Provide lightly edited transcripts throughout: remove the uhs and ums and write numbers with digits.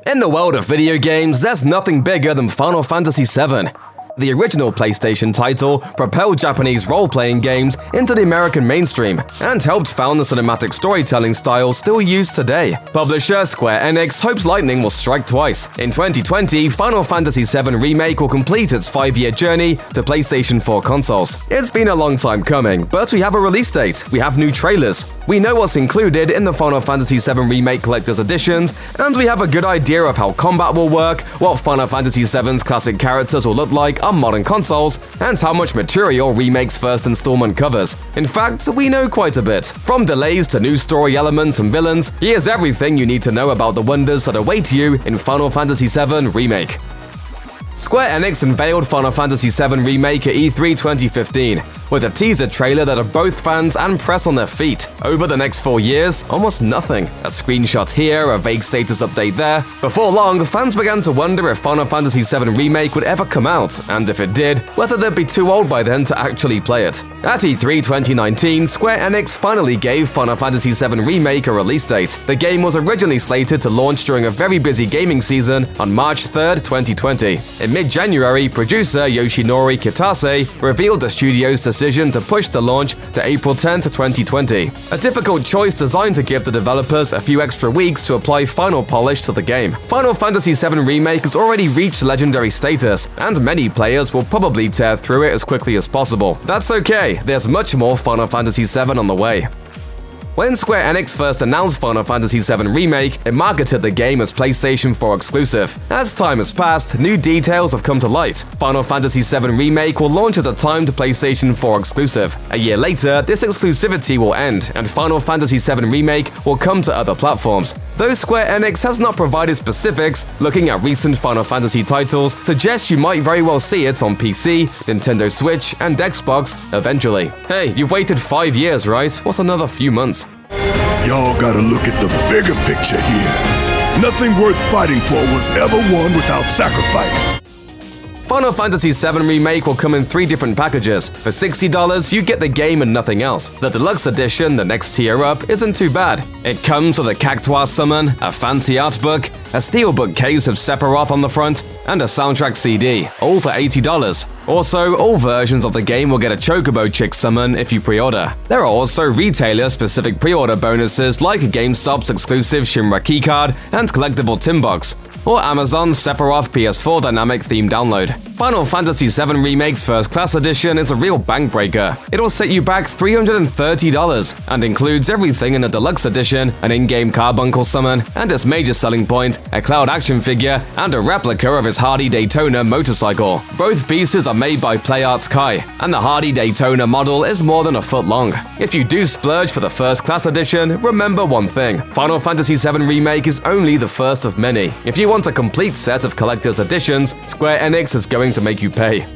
In the world of video games, there's nothing bigger than Final Fantasy VII. The original PlayStation title propelled Japanese role-playing games into the American mainstream and helped found the cinematic storytelling style still used today. Publisher Square Enix hopes lightning will strike twice. In 2020, Final Fantasy VII Remake will complete its 5-year journey to PlayStation 4 consoles. It's been a long time coming, but we have a release date, we have new trailers, we know what's included in the Final Fantasy VII Remake Collector's Editions, and we have a good idea of how combat will work, what Final Fantasy VII's classic characters will look like on modern consoles, and how much material Remake's first installment covers. In fact, we know quite a bit. From delays to new story elements and villains, here's everything you need to know about the wonders that await you in Final Fantasy VII Remake. Square Enix unveiled Final Fantasy VII Remake at E3 2015, with a teaser trailer that had both fans and press on their feet. Over the next 4 years, almost nothing. A screenshot here, a vague status update there. Before long, fans began to wonder if Final Fantasy VII Remake would ever come out, and if it did, whether they'd be too old by then to actually play it. At E3 2019, Square Enix finally gave Final Fantasy VII Remake a release date. The game was originally slated to launch during a very busy gaming season on March 3rd, 2020. In mid-January, producer Yoshinori Kitase revealed the studio's decision to push the launch to April 10th, 2020. A difficult choice designed to give the developers a few extra weeks to apply final polish to the game. Final Fantasy VII Remake has already reached legendary status, and many players will probably tear through it as quickly as possible. That's okay, there's much more Final Fantasy VII on the way. When Square Enix first announced Final Fantasy VII Remake, it marketed the game as PlayStation 4 exclusive. As time has passed, new details have come to light. Final Fantasy VII Remake will launch as a timed PlayStation 4 exclusive. A year later, this exclusivity will end, and Final Fantasy VII Remake will come to other platforms. Though Square Enix has not provided specifics, looking at recent Final Fantasy titles suggests you might very well see it on PC, Nintendo Switch, and Xbox eventually. Hey, you've waited 5 years, right? What's another few months? Y'all gotta look at the bigger picture here. Nothing worth fighting for was ever won without sacrifice. Final Fantasy VII Remake will come in 3 different packages. For $60, you get the game and nothing else. The deluxe edition, the next tier up, isn't too bad. It comes with a Cactuar summon, a fancy art book, a steelbook case of Sephiroth on the front, and a soundtrack CD, all for $80. Also, all versions of the game will get a Chocobo Chick summon if you pre-order. There are also retailer-specific pre-order bonuses like GameStop's exclusive Shinra keycard and collectible tin box, or Amazon's Sephiroth PS4 dynamic theme download. Final Fantasy VII Remake's First Class Edition is a real bank breaker. It'll set you back $330 and includes everything in a deluxe edition, an in-game carbuncle summon, and its major selling point, a Cloud action figure, and a replica of his Hardy Daytona motorcycle. Both pieces are made by PlayArt's Kai, and the Hardy Daytona model is more than a foot long. If you do splurge for the First Class Edition, remember one thing: Final Fantasy VII Remake is only the first of many. If you want a complete set of collector's editions, Square Enix is going to make you pay.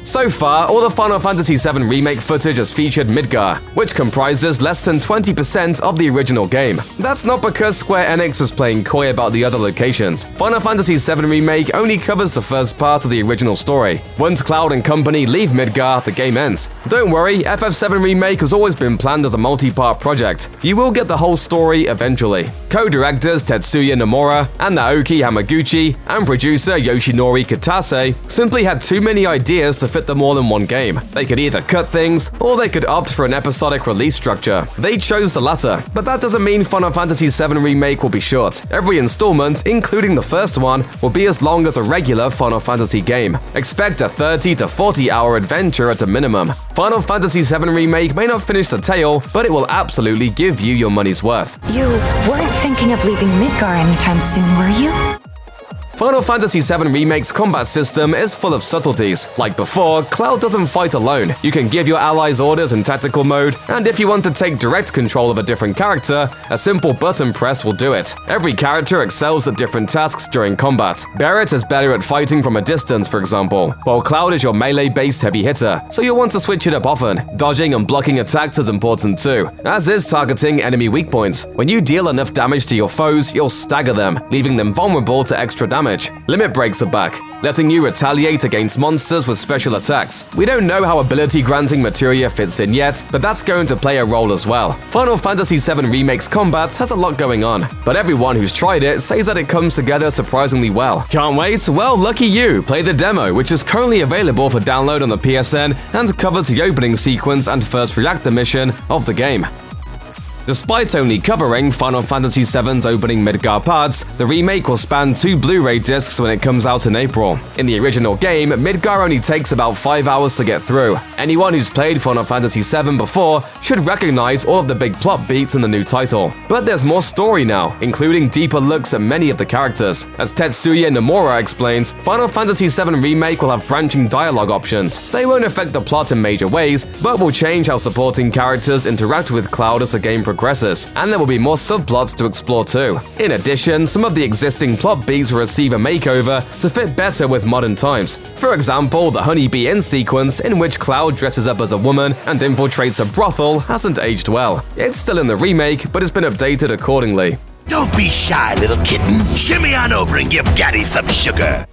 So far, all the Final Fantasy VII Remake footage has featured Midgar, which comprises less than 20% of the original game. That's not because Square Enix was playing coy about the other locations. Final Fantasy VII Remake only covers the first part of the original story. Once Cloud and company leave Midgar, the game ends. Don't worry, FF7 Remake has always been planned as a multi-part project. You will get the whole story eventually. Co-directors Tetsuya Nomura and Naoki Hamaguchi and producer Yoshinori Kitase simply had too many ideas to fit them all in one game. They could either cut things, or they could opt for an episodic release structure. They chose the latter, but that doesn't mean Final Fantasy VII Remake will be short. Every installment, including the first one, will be as long as a regular Final Fantasy game. Expect a 30 to 40 hour adventure at a minimum. Final Fantasy VII Remake may not finish the tale, but it will absolutely give you your money's worth. You weren't thinking of leaving Midgar anytime soon, were you? Final Fantasy VII Remake's combat system is full of subtleties. Like before, Cloud doesn't fight alone. You can give your allies orders in tactical mode, and if you want to take direct control of a different character, a simple button press will do it. Every character excels at different tasks during combat. Barret is better at fighting from a distance, for example, while Cloud is your melee-based heavy hitter, so you'll want to switch it up often. Dodging and blocking attacks is important too, as is targeting enemy weak points. When you deal enough damage to your foes, you'll stagger them, leaving them vulnerable to extra damage. Limit breaks are back. letting you retaliate against monsters with special attacks. We don't know how ability-granting materia fits in yet, but that's going to play a role as well. Final Fantasy VII Remake's combat has a lot going on, but everyone who's tried it says that it comes together surprisingly well. Can't wait? Well, lucky you! Play the demo, which is currently available for download on the PSN and covers the opening sequence and first reactor mission of the game. Despite only covering Final Fantasy VII's opening Midgar parts, the remake will span 2 Blu-ray discs when it comes out in April. In the original game, Midgar only takes about 5 hours to get through. Anyone who's played Final Fantasy VII before should recognize all of the big plot beats in the new title. But there's more story now, including deeper looks at many of the characters. As Tetsuya Nomura explains, Final Fantasy VII Remake will have branching dialogue options. They won't affect the plot in major ways, but will change how supporting characters interact with Cloud as the game progresses, and there will be more subplots to explore too. In addition, some of the existing plot beats will receive a makeover to fit better with modern times. For example, the Honeybee Inn sequence, in which Cloud dresses up as a woman and infiltrates a brothel, hasn't aged well. It's still in the remake, but it's been updated accordingly. Don't be shy, little kitten. Shimmy on over and give Daddy some sugar.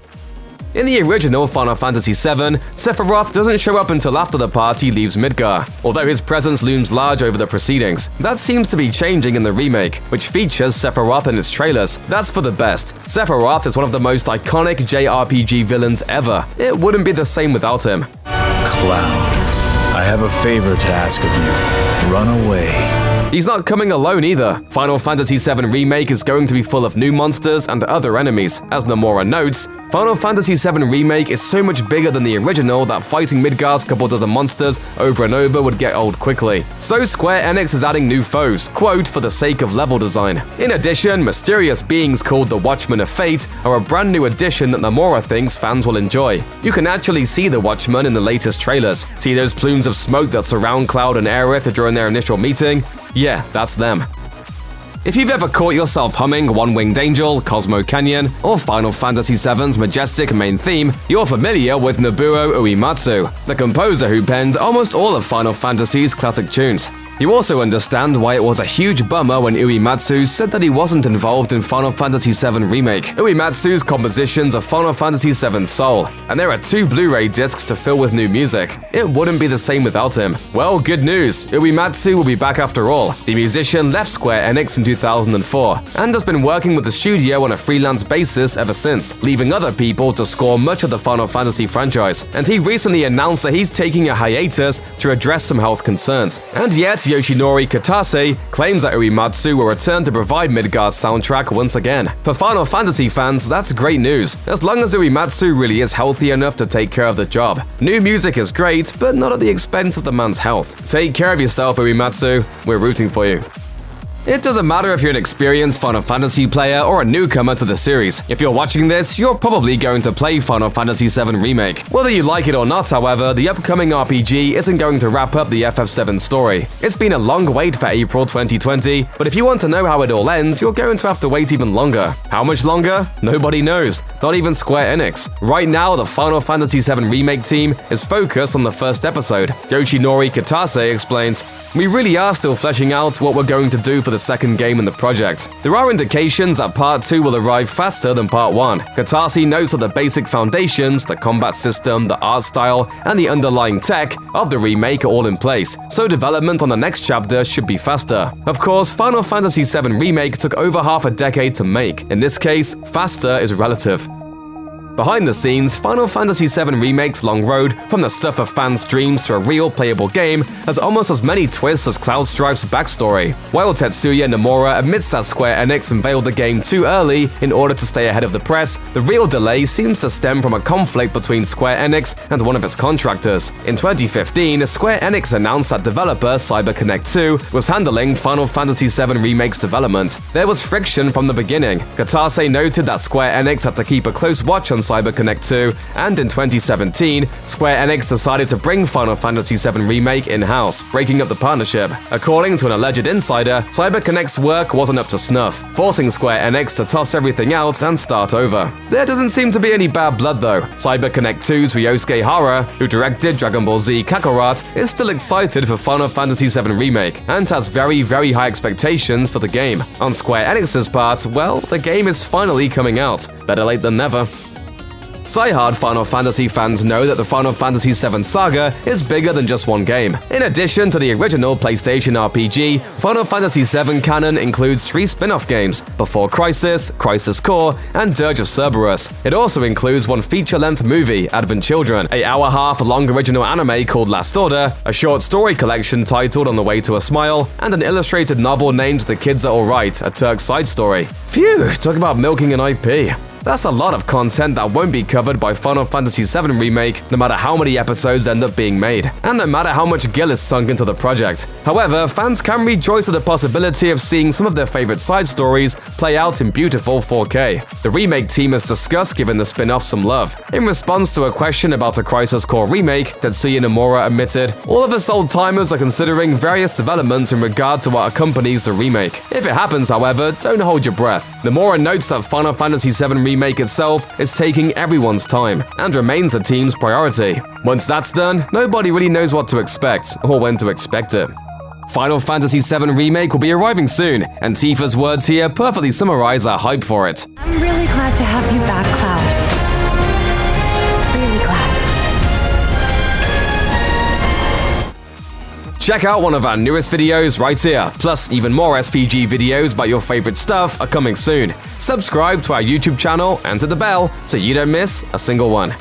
In the original Final Fantasy VII, Sephiroth doesn't show up until after the party leaves Midgar, although his presence looms large over the proceedings. That seems to be changing in the remake, which features Sephiroth in its trailers. That's for the best. Sephiroth is one of the most iconic JRPG villains ever. It wouldn't be the same without him. Cloud, I have a favor to ask of you. Run away. He's not coming alone either. Final Fantasy VII Remake is going to be full of new monsters and other enemies. As Nomura notes, Final Fantasy VII Remake is so much bigger than the original that fighting Midgar's couple dozen monsters over and over would get old quickly. So Square Enix is adding new foes, quote, for the sake of level design. In addition, mysterious beings called the Watchmen of Fate are a brand new addition that Nomura thinks fans will enjoy. You can actually see the Watchmen in the latest trailers. See those plumes of smoke that surround Cloud and Aerith during their initial meeting? Yeah, that's them. If you've ever caught yourself humming One-Winged Angel, Cosmo Canyon, or Final Fantasy VII's majestic main theme, you're familiar with Nobuo Uematsu, the composer who penned almost all of Final Fantasy's classic tunes. You also understand why it was a huge bummer when Uematsu said that he wasn't involved in Final Fantasy VII Remake. Uematsu's compositions are Final Fantasy VII Soul, and there are 2 Blu-ray discs to fill with new music. It wouldn't be the same without him. Well, good news, Uematsu will be back after all. The musician left Square Enix in 2004, and has been working with the studio on a freelance basis ever since, leaving other people to score much of the Final Fantasy franchise. And he recently announced that he's taking a hiatus to address some health concerns. And yet, Yoshinori Kitase claims that Uematsu will return to provide Midgar's soundtrack once again. For Final Fantasy fans, that's great news, as long as Uematsu really is healthy enough to take care of the job. New music is great, but not at the expense of the man's health. Take care of yourself, Uematsu. We're rooting for you. It doesn't matter if you're an experienced Final Fantasy player or a newcomer to the series. If you're watching this, you're probably going to play Final Fantasy VII Remake. Whether you like it or not, however, the upcoming RPG isn't going to wrap up the FF7 story. It's been a long wait for April 2020, but if you want to know how it all ends, you're going to have to wait even longer. How much longer? Nobody knows, not even Square Enix. Right now, the Final Fantasy VII Remake team is focused on the first episode. Yoshinori Kitase explains, "We really are still fleshing out what we're going to do for the second game in the project. There are indications that Part 2 will arrive faster than Part 1. Kitase notes that the basic foundations, the combat system, the art style, and the underlying tech of the remake are all in place, so development on the next chapter should be faster. Of course, Final Fantasy VII Remake took over half a decade to make. In this case, faster is relative. Behind the scenes, Final Fantasy VII Remake's long road from the stuff of fans' dreams to a real playable game has almost as many twists as Cloud Strife's backstory. While Tetsuya Nomura admits that Square Enix unveiled the game too early in order to stay ahead of the press, the real delay seems to stem from a conflict between Square Enix and one of its contractors. In 2015, Square Enix announced that developer CyberConnect 2 was handling Final Fantasy VII Remake's development. There was friction from the beginning. Kitase noted that Square Enix had to keep a close watch on CyberConnect 2, and in 2017, Square Enix decided to bring Final Fantasy VII Remake in-house, breaking up the partnership. According to an alleged insider, CyberConnect's work wasn't up to snuff, forcing Square Enix to toss everything out and start over. There doesn't seem to be any bad blood though. CyberConnect 2's Ryosuke Hara, who directed Dragon Ball Z Kakarot, is still excited for Final Fantasy VII Remake, and has very high expectations for the game. On Square Enix's part, well, the game is finally coming out. Better late than never. Die-hard Final Fantasy fans know that the Final Fantasy VII Saga is bigger than just one game. In addition to the original PlayStation RPG, Final Fantasy VII canon includes 3 spin-off games: Before Crisis, Crisis Core, and Dirge of Cerberus. It also includes 1 feature-length movie, Advent Children, a hour-half-long original anime called Last Order, a short story collection titled On the Way to a Smile, and an illustrated novel named The Kids Are Alright, a Turk side story. Phew, talk about milking an IP. That's a lot of content that won't be covered by Final Fantasy VII Remake, no matter how many episodes end up being made, and no matter how much gil is sunk into the project. However, fans can rejoice at the possibility of seeing some of their favorite side stories play out in beautiful 4K. The Remake team has discussed giving the spin-off some love. In response to a question about a Crisis Core remake, Tetsuya Nomura admitted, "All of us old-timers are considering various developments in regard to what accompanies the remake. If it happens, however, don't hold your breath." Nomura notes that Final Fantasy VII Remake itself is taking everyone's time, and remains the team's priority. Once that's done, nobody really knows what to expect, or when to expect it. Final Fantasy VII Remake will be arriving soon, and Tifa's words here perfectly summarize our hype for it. I'm really glad to have you back, Cloud. Really glad. Check out one of our newest videos right here, plus even more SVG videos about your favorite stuff are coming soon. Subscribe to our YouTube channel and to the bell so you don't miss a single one.